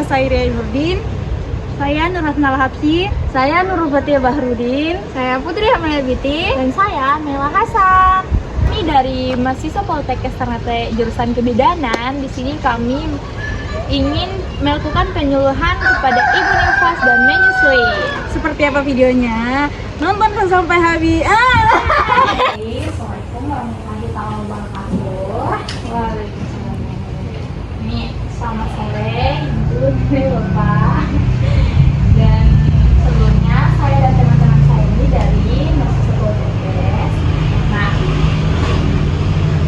saya Ria Nurdin. Saya Nur Hasnal Habsi. Saya Nurul Fatia Bahrudin. Saya Putri Amalia Biti. Dan saya Mela Hasan. Kami dari mahasiswa Poltekkes Ternate jurusan Kebidanan. Di sini kami ingin melakukan penyuluhan kepada ibu nifas dan menyusui. Seperti apa videonya? Nonton sampai habis. Assalamualaikum warahmatullahi wabarakatuh. Waalaikumsalam. Ini selamat sore Ibu dan Bapak. Dan sebelumnya saya dan teman-teman saya ini dari mahasiswa Poltekkes. Nah,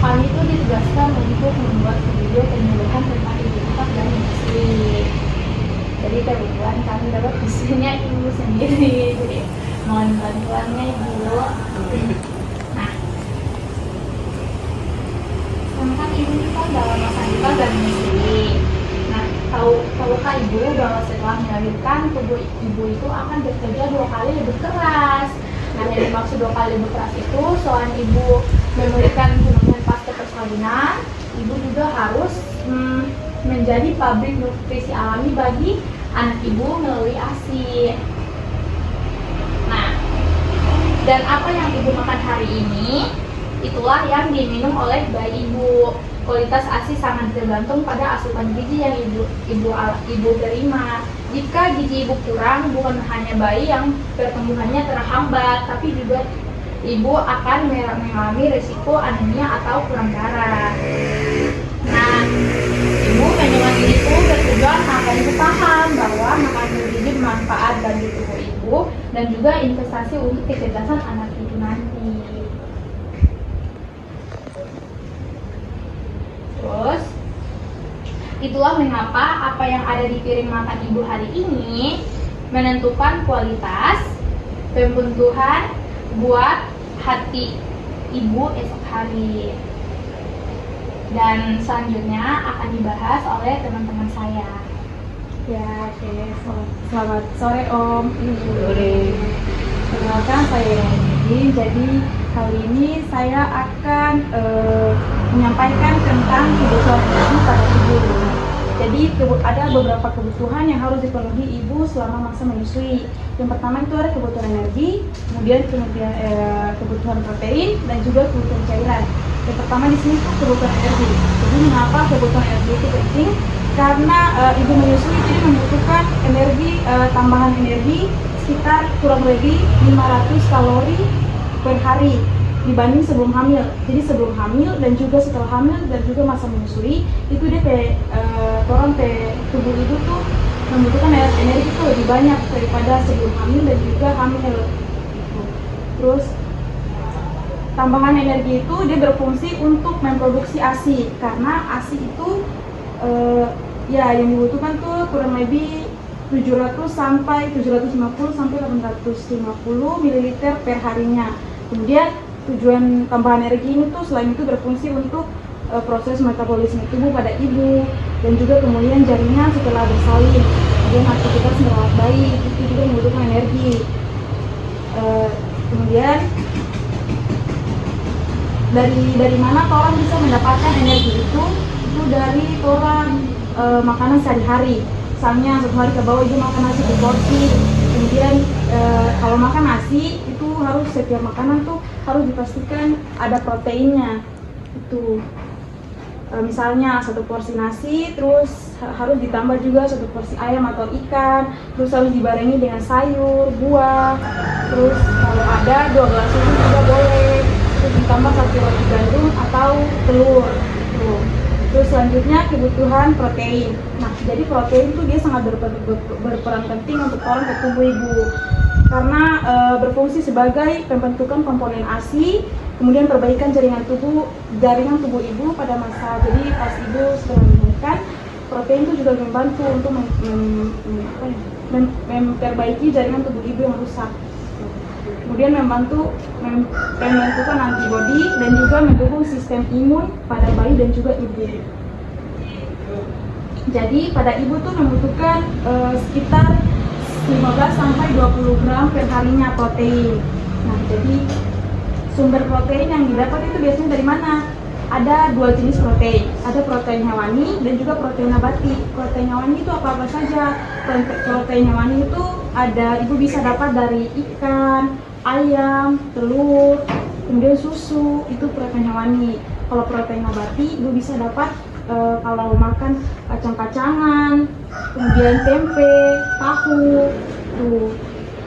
kami itu ditugaskan untuk membuat video penyuluhan tentang ibu nifas dan menyusui. Jadi kebetulan kami dapat visinya ibu sendiri. Jadi mohon bantuannya Ibu. Nah, sedangkan ibu kita dalam masa nifas dan menyusui. Nah, tahukah Ibu bahwa setelah melahirkan tubuh Ibu itu akan bekerja 2 kali lebih keras. Nah, yang dimaksud 2 kali lebih keras itu selain Ibu memberikan kandungan pasca persalinan, Ibu juga harus menjadi pabrik nutrisi alami bagi anak Ibu melalui ASI. Nah, dan apa yang Ibu makan hari ini, itulah yang diminum oleh bayi Ibu. Kualitas ASI sangat tergantung pada asupan gizi yang Ibu terima. Jika gizi Ibu kurang, bukan hanya bayi yang pertumbuhannya terhambat, tapi juga Ibu akan mengalami risiko anemia atau kurang darah. Nah, Ibu penyuluhan ini itu bertujuan agar Ibu paham bahwa makanan bergizi bermanfaat bagi tubuh Ibu dan juga investasi untuk kecerdasan anak Ibu nanti. Terus, itulah mengapa apa yang ada di piring makan Ibu hari ini menentukan kualitas pembentukan buat hati Ibu esok hari. Dan selanjutnya akan dibahas oleh teman-teman saya. Ya, oke. Selamat sore Om. Sore. Perkenalkan saya Nurdin. Jadi kali ini saya akan menyampaikan tentang kebutuhan ibu pada ibu. Jadi ada beberapa kebutuhan yang harus dipenuhi ibu selama masa menyusui. Yang pertama itu ada kebutuhan energi, kemudian kebutuhan protein dan juga kebutuhan cairan. Yang pertama di sini itu kebutuhan energi. Jadi mengapa kebutuhan energi itu penting? Karena ibu menyusui jadi membutuhkan energi, tambahan energi sekitar kurang lebih 500 kalori per hari dibanding sebelum hamil. Jadi sebelum hamil dan juga setelah hamil dan juga masa menyusui itu dia tubuh ibu tuh membutuhkan energi itu lebih banyak daripada sebelum hamil dan juga hamil. Terus tambahan energi itu dia berfungsi untuk memproduksi ASI karena ASI itu yang dibutuhkan tuh kurang lebih 750 sampai 850 ml per harinya. Kemudian tujuan tambahan energi ini tuh selain itu berfungsi untuk proses metabolisme tubuh pada ibu dan juga kemudian jaringan setelah bersalin, kemudian aktivitas merawat bayi itu juga membutuhkan energi. Kemudian dari mana orang bisa mendapatkan energi itu dari orang makanan sehari-hari. Misalnya satu hari ke bawah ibu makan nasi berporsi, kemudian kalau makan nasi itu harus setiap makanan tuh harus dipastikan ada proteinnya. Itu misalnya 1 porsi nasi, terus harus ditambah juga 1 porsi ayam atau ikan, terus harus dibarengi dengan sayur, buah, terus kalau ada 2 gelas susu juga boleh, terus ditambah 1 roti gandum atau telur. Terus selanjutnya kebutuhan protein. Nah, jadi protein itu dia sangat berperan penting untuk orang ke tubuh ibu karena berfungsi sebagai pembentukan komponen ASI, kemudian perbaikan jaringan tubuh ibu pada masa jadi pas ibu sedang melahirkan. Protein itu juga membantu untuk memperbaiki jaringan tubuh ibu yang rusak. Kemudian membentukkan antibodi dan juga mendukung sistem imun pada bayi dan juga ibu. Jadi pada ibu tuh membutuhkan sekitar 15 sampai 20 gram per harinya protein. Nah, jadi sumber protein yang didapat itu biasanya dari mana? ada dua jenis protein, ada protein hewani dan juga protein nabati. Protein hewani itu apa saja? Protein hewani itu ada, ibu bisa dapat dari ikan, ayam, telur, kemudian susu, itu protein hewani. Kalau protein nabati ibu bisa dapat kalau makan kacang-kacangan, kemudian tempe, tahu, tuh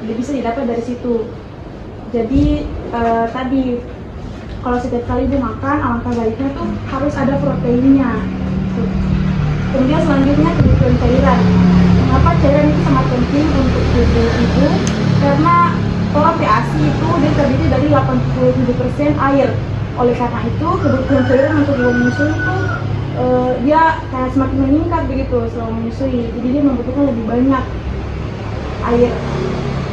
dia bisa didapat dari situ. Jadi tadi kalau setiap kali ibu makan, alangkah baiknya tuh harus ada proteinnya. Kemudian selanjutnya kebutuhan cairan. Kenapa cairan itu sangat penting untuk tubuh ibu? Karena orang PASI itu dia terdiri dari 87% air. Oleh karena itu kebutuhan cairan untuk ibu menyusui itu dia kayak semakin meningkat begitu selama menyusui. Jadi dia membutuhkan lebih banyak air.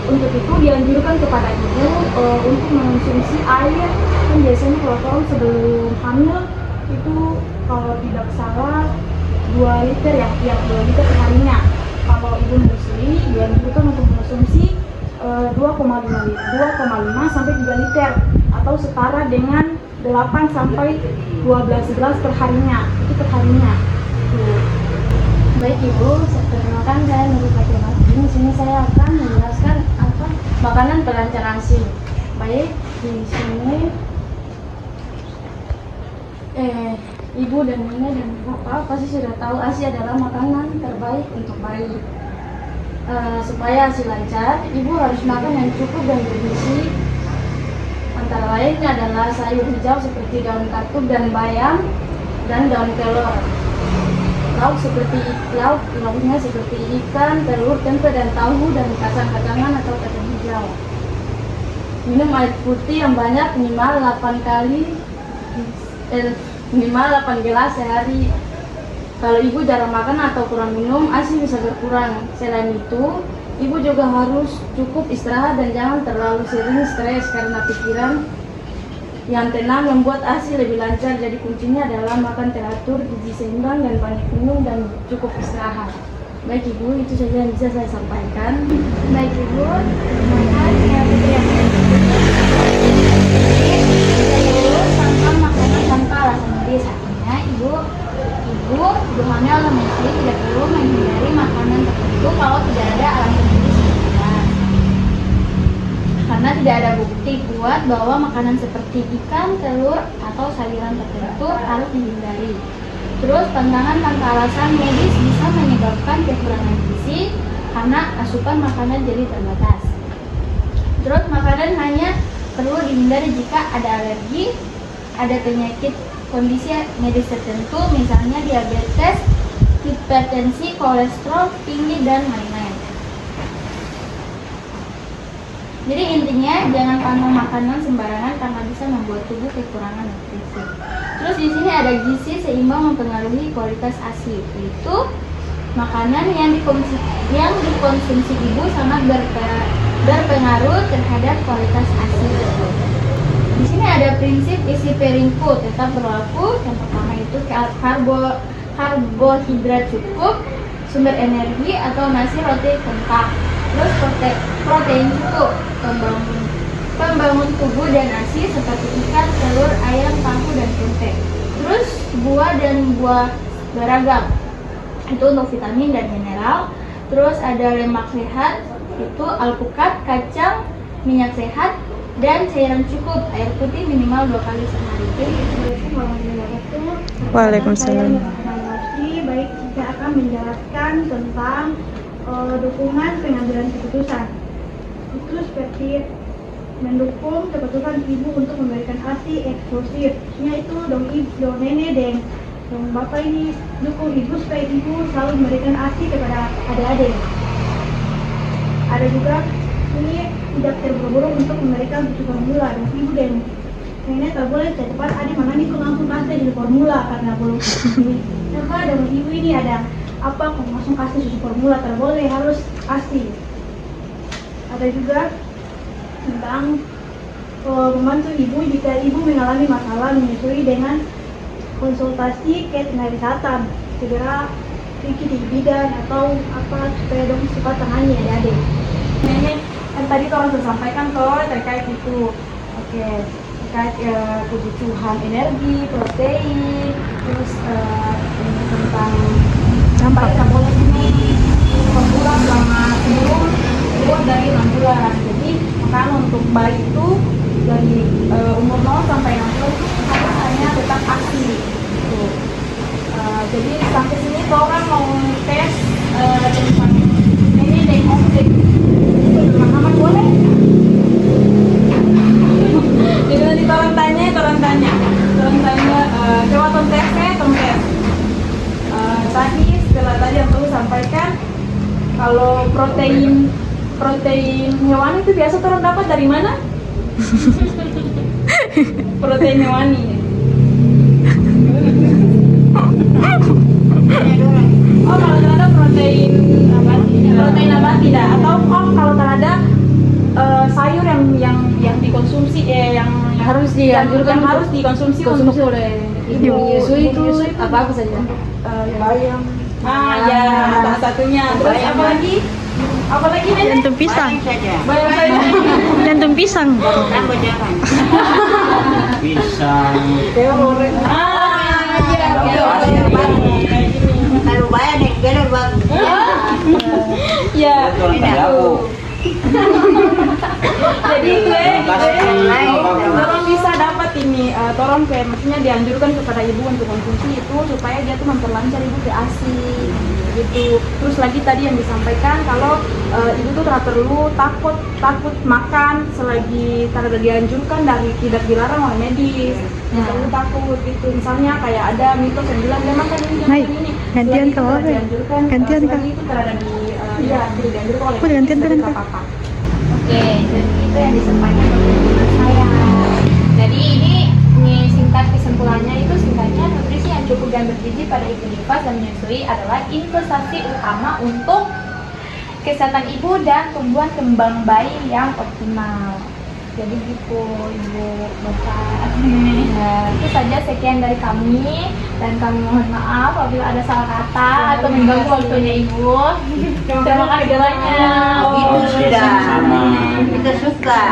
Untuk itu dianjurkan kepada ibu untuk mengonsumsi air. Kan biasanya kalau orang sebelum hamil itu kalau tidak salah 2 liter ya, 2 liter perharinya. Kalau ibu menyusui dianjurkan untuk mengonsumsi 2,5 sampai 3 liter atau setara dengan 8 sampai 12 gelas perharinya. Itu perharinya. Baik Ibu, perkenalkan saya Nurul Fatimah. Di sini saya akan menjelaskan apa makanan pelancar ASI. Baik, di sini Ibu dan Nenek dan Bapak pasti sudah tahu ASI adalah makanan terbaik untuk bayi. Supaya ASI lancar, Ibu harus makan yang cukup dan bergizi. Antara lain adalah sayur hijau seperti daun katuk dan bayam dan daun kelor. Lauknya seperti ikan, telur, tempe dan tahu dan kacang-kacangan atau kacang hijau. Minum air putih yang banyak minimal 8 gelas sehari. Kalau ibu jarang makan atau kurang minum, ASI bisa berkurang. Selain itu, ibu juga harus cukup istirahat dan jangan terlalu sering stres karena pikiran yang tenang membuat ASI lebih lancar. Jadi kuncinya adalah makan teratur, gizi seimbang, dan banyak minum dan cukup istirahat. Baik Ibu, itu saja yang bisa saya sampaikan. Baik Ibu, terima kasih ya Putri yang tentang makanan tanpa alasan medis. Artinya ibu hamil atau menyusui tidak perlu menghindari makanan tertentu kalau tidak ada alasan medis yang jelas. Karena tidak ada bukti kuat bahwa makanan seperti ikan, telur, atau sayuran tertentu harus dihindari. Terus pantangan tanpa alasan medis bisa menyebabkan kekurangan gizi karena asupan makanan jadi terbatas. Terus makanan hanya perlu dihindari jika ada alergi, ada penyakit kondisi medis tertentu, misalnya diabetes, hipertensi, kolesterol tinggi, dan lain-lain. Jadi intinya jangan konsumsi makanan sembarangan karena bisa membuat tubuh kekurangan nutrisi. Terus di sini ada gizi seimbang mempengaruhi kualitas ASI, yaitu makanan yang dikonsumsi ibu sangat berpengaruh terhadap kualitas ASI tersebut. Di sini ada prinsip isi piringku tetap berlaku. Yang pertama itu karbohidrat cukup, sumber energi atau nasi, roti, kentang. Terus protein cukup, pembangun tubuh dan nasi seperti ikan, telur, ayam, tahu, dan tempe. Terus buah dan buah beragam, itu untuk vitamin dan mineral. Terus ada lemak sehat, itu alpukat, kacang, minyak sehat, dan cairan cukup, air putih minimal 2 kali sehari. Waalaikumsalam. Baik, saya akan menjelaskan tentang dukungan pengambilan keputusan. Itu seperti mendukung keputusan ibu untuk memberikan ASI eksklusif. Yaitu dong nenek dan dong bapak ini dukung ibu supaya ibu selalu memberikan ASI kepada adik-adik. Ada juga ini tidak terburu-buru untuk memberikan susu formula, dan ibu dan nenek tak boleh cepat adik mana itu langsung kasih susu formula karena belum karena dengan ibu ini ada apa kalau langsung kasih susu formula, tak boleh, harus ASI. Ada juga tentang membantu ibu jika ibu mengalami masalah menyusui dengan konsultasi ke tenaga kesehatan, segera pergi di bidan atau apa supaya dong cepat tangani adik-adik. Ini kan tadi orang sudah sampaikan toh terkait itu. Oke. terkait kebutuhan energi, protein, terus ini tentang sampai nggak boleh minum berkurang selama sebelum dari 6 bulan. Jadi makanan untuk bayi itu dari umur 0 sampai 6 bulan itu harus hanya tetap ASI. Gitu. Jadi sampai sini orang mau tes tentang ini diagnostik. Muhammad boleh? Jadi nanti orang tanya, coba ton tes. Tadi setelah tadi yang perlu sampaikan, kalau protein hewani itu biasa orang dapat dari mana? Protein hewani. Oh, kalau ada protein apa tidak? Atau kalau ada sayur yang dikonsumsi yang Harus dianjurkan harus dikonsumsi konsumsi untuk oleh ibu menyusui itu apa saja? bayam. Ya, salah satunya. Terus apa lagi Nenek? Jantung pisang. Bayam saja. Jantung pisang. Pisang. Iya. Kalau bayar nih, bener bang. Iya. Aku. Jadi orang bisa dapat ini, orang kayak maksudnya dianjurkan kepada ibu untuk konsumsi itu supaya dia tuh memperlancar ibu ke ASI gitu. Terus lagi tadi yang disampaikan kalau ibu tuh tidak perlu takut makan selagi tidak dianjurkan dari tidak dilarang oleh medis. Tidak perlu takut gitu. Misalnya kayak ada mitos yang bilang dia makan ini, Hai, makan ini. gantian Selagi itu kau, tidak dianjurkan, gantian kau. selagi itu tidak ada di tidak dianjurkan oleh Kau gantian medis, kan, tidak Kak? apa-apa. Oke, jadi itu yang disampaikan oleh teman saya. Jadi ini singkat kesimpulannya itu singkatnya nutrisi yang cukup dan bergizi pada ibu nifas dan menyusui adalah investasi utama untuk kesehatan ibu dan tumbuhan kembang bayi yang optimal. Jadi gitu ibu bapak. Nah, itu saja sekian dari kami dan kami mohon maaf apabila ada salah kata atau mengganggu waktunya ibu. Terima kasih banyak. Itu sudah. Sama. Kita suka.